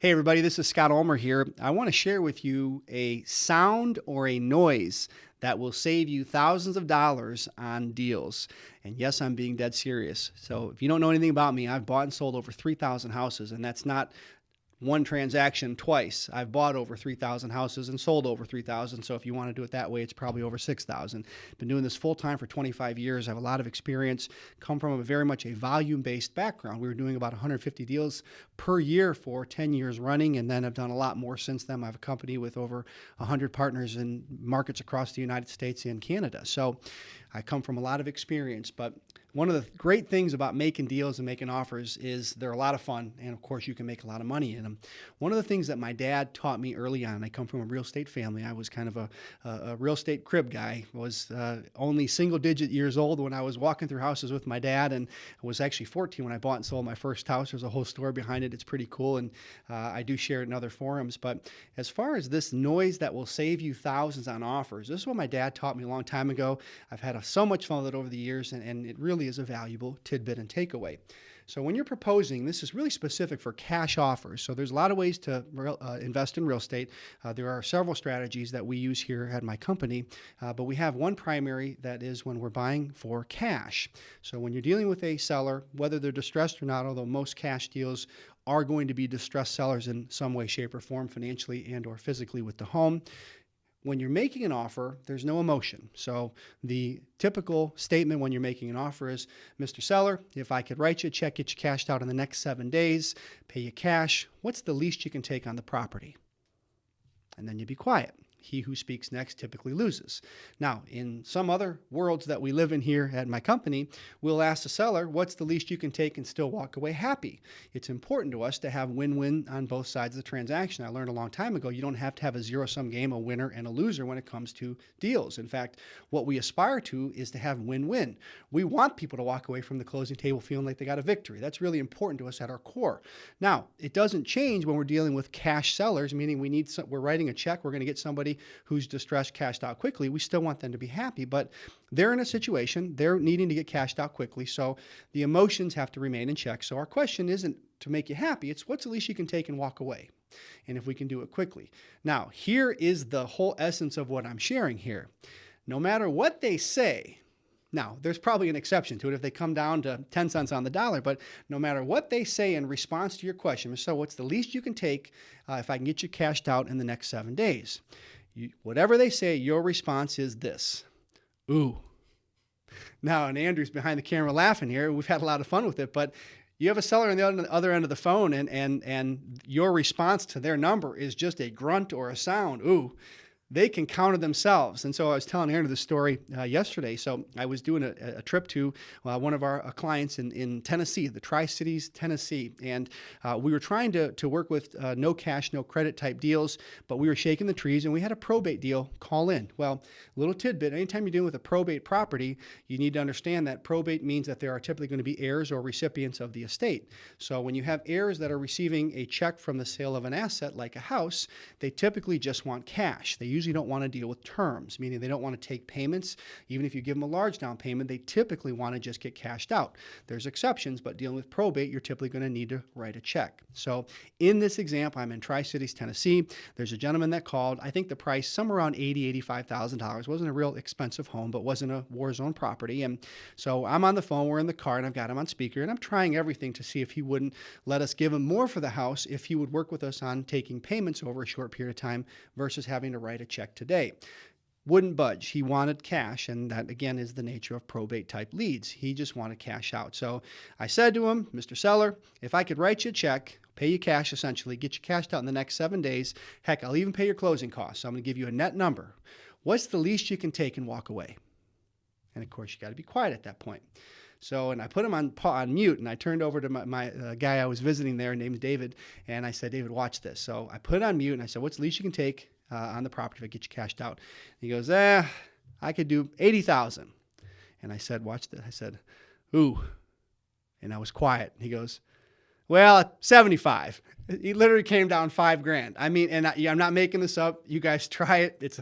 Hey everybody, this is Scott Ulmer here. I want to share with you a sound or a noise that will save you thousands of dollars on deals. And yes, I'm being dead serious. So if you don't know anything about me, I've bought and sold over 3,000 houses, and that's not one transaction twice. I've bought over 3,000 houses and sold over 3,000. So if you want to do it that way, it's probably over 6,000. Been doing this full time for 25 years. I have a lot of experience, come from very much a volume-based background. We were doing about 150 deals per year for 10 years running, and then I've done a lot more since then. I have a company with over 100 partners in markets across the United States and Canada. So I come from a lot of experience, but one of the great things about making deals and making offers is they're a lot of fun, and of course you can make a lot of money in them. One of the things that my dad taught me early on, I come from a real estate family. I was kind of a real estate crib guy. I was only single-digit years old when I was walking through houses with my dad, and I was actually 14 when I bought and sold my first house. There's a whole story behind it. It's pretty cool, and I do share it in other forums. But as far as this noise that will save you thousands on offers, this is what my dad taught me a long time ago. I've had so much fun with it over the years, and it really is a valuable tidbit and takeaway. So when you're proposing, this is really specific for cash offers. So there's a lot of ways to invest in real estate. There are several strategies that we use here at my company, but we have one primary that is when we're buying for cash. So when you're dealing with a seller, whether they're distressed or not, although most cash deals are going to be distressed sellers in some way, shape, or form, financially and or physically with the home. When you're making an offer, there's no emotion. So the typical statement when you're making an offer is, Mr. Seller, if I could write you a check, get you cashed out in the next 7 days, pay you cash, what's the least you can take on the property? And then you be quiet. He who speaks next typically loses. Now, in some other worlds that we live in here at my company, we'll ask the seller, what's the least you can take and still walk away happy? It's important to us to have win-win on both sides of the transaction. I learned a long time ago, you don't have to have a zero-sum game, a winner and a loser when it comes to deals. In fact, what we aspire to is to have win-win. We want people to walk away from the closing table feeling like they got a victory. That's really important to us at our core. Now, it doesn't change when we're dealing with cash sellers, meaning we're writing a check, we're going to get somebody who's distressed cashed out quickly. We still want them to be happy, but they're in a situation, they're needing to get cashed out quickly, so the emotions have to remain in check. So our question isn't to make you happy, it's what's the least you can take and walk away, and if we can do it quickly. Now, here is the whole essence of what I'm sharing here. No matter what they say, now, there's probably an exception to it if they come down to 10 cents on the dollar, but no matter what they say in response to your question, so what's the least you can take if I can get you cashed out in the next 7 days? Whatever they say, your response is this: ooh. Now, and Andrew's behind the camera laughing here. We've had a lot of fun with it, but you have a seller on the other end of the phone, and your response to their number is just a grunt or a sound. Ooh. They can counter themselves. And so I was telling Aaron the story yesterday. So I was doing a trip to one of our clients in Tennessee, the Tri-Cities, Tennessee. And we were trying to work with no cash, no credit type deals, but we were shaking the trees, and we had a probate deal call in. Well, little tidbit, anytime you're dealing with a probate property, you need to understand that probate means that there are typically going to be heirs or recipients of the estate. So when you have heirs that are receiving a check from the sale of an asset like a house, they typically just want cash. They usually don't want to deal with terms, meaning they don't want to take payments. Even if you give them a large down payment, they typically want to just get cashed out. There's exceptions, but dealing with probate, you're typically going to need to write a check. So in this example, I'm in Tri-Cities, Tennessee. There's a gentleman that called. I think the price somewhere around $80,000, $85,000. Wasn't a real expensive home, but wasn't a war zone property. And so I'm on the phone, we're in the car, and I've got him on speaker, and I'm trying everything to see if he wouldn't let us give him more for the house if he would work with us on taking payments over a short period of time versus having to write a check today. Wouldn't budge. He wanted cash, and that again is the nature of probate type leads. He just wanted cash out. So I said to him, Mr. Seller, if I could write you a check, pay you cash essentially, get you cashed out in the next 7 days, heck, I'll even pay your closing costs. So I'm going to give you a net number. What's the least you can take and walk away? And of course, you got to be quiet at that point. So, and I put him on mute, and I turned over to my guy I was visiting there, named David, and I said, David, watch this. So I put it on mute, and I said, what's the least you can take on the property if I get you cashed out? And he goes, I could do 80,000. And I said, watch this. I said, ooh. And I was quiet. He goes, well, 75. He literally came down $5,000. I mean, and I'm not making this up. You guys try it. It's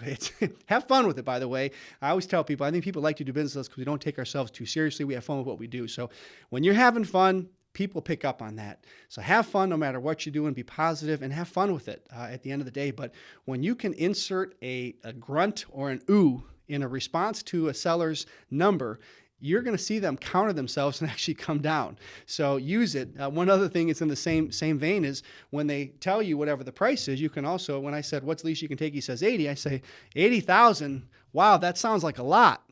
have fun with it, by the way. I always tell people, I think people like to do business because we don't take ourselves too seriously. We have fun with what we do. So when you're having fun, people pick up on that. So have fun no matter what you do, and be positive and have fun with it at the end of the day. But when you can insert a grunt or an ooh in a response to a seller's number, you're going to see them counter themselves and actually come down. So use it. One other thing is in the same vein is when they tell you whatever the price is, you can also, when I said, what's the least you can take? He says 80. I say, 80,000. Wow, that sounds like a lot.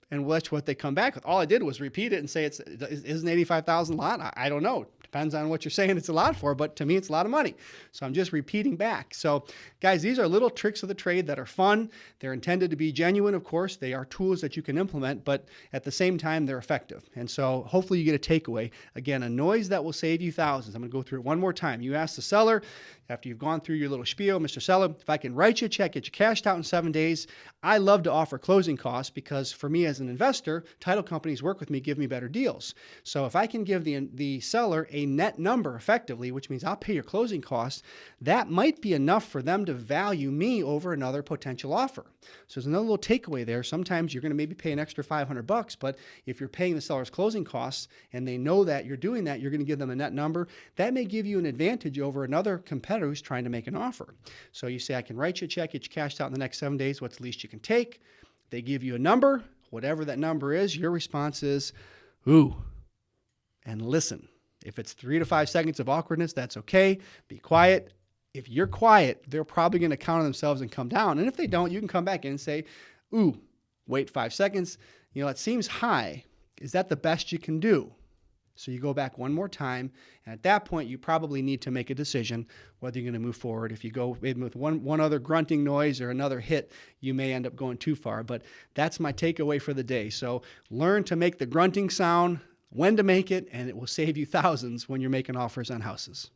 And that's what they come back with. All I did was repeat it and say, isn't 85,000 a lot? I don't know. Depends on what you're saying it's a lot for, but to me, it's a lot of money. So I'm just repeating back. So guys, these are little tricks of the trade that are fun. They're intended to be genuine, of course. They are tools that you can implement, but at the same time, they're effective. And so hopefully you get a takeaway. Again, a noise that will save you thousands. I'm going to go through it one more time. You ask the seller, after you've gone through your little spiel, Mr. Seller, if I can write you a check, get you cashed out in 7 days, I love to offer closing costs because for me as an investor, title companies work with me, give me better deals. So if I can give the seller a net number effectively, which means I'll pay your closing costs, that might be enough for them to value me over another potential offer. So there's another little takeaway there. Sometimes you're going to maybe pay an extra $500, but if you're paying the seller's closing costs and they know that you're doing that, you're going to give them a net number. That may give you an advantage over another competitor who's trying to make an offer. So you say, I can write you a check, get you cashed out in the next 7 days. What's the least you can take? They give you a number. Whatever that number is, your response is, ooh, and listen. If it's 3 to 5 seconds of awkwardness, that's okay. Be quiet. If you're quiet, they're probably going to counter themselves and come down. And if they don't, you can come back in and say, ooh, wait 5 seconds. You know, it seems high. Is that the best you can do? So you go back one more time, and at that point, you probably need to make a decision whether you're going to move forward. If you go maybe with one other grunting noise or another hit, you may end up going too far. But that's my takeaway for the day. So learn to make the grunting sound, when to make it, and it will save you thousands when you're making offers on houses.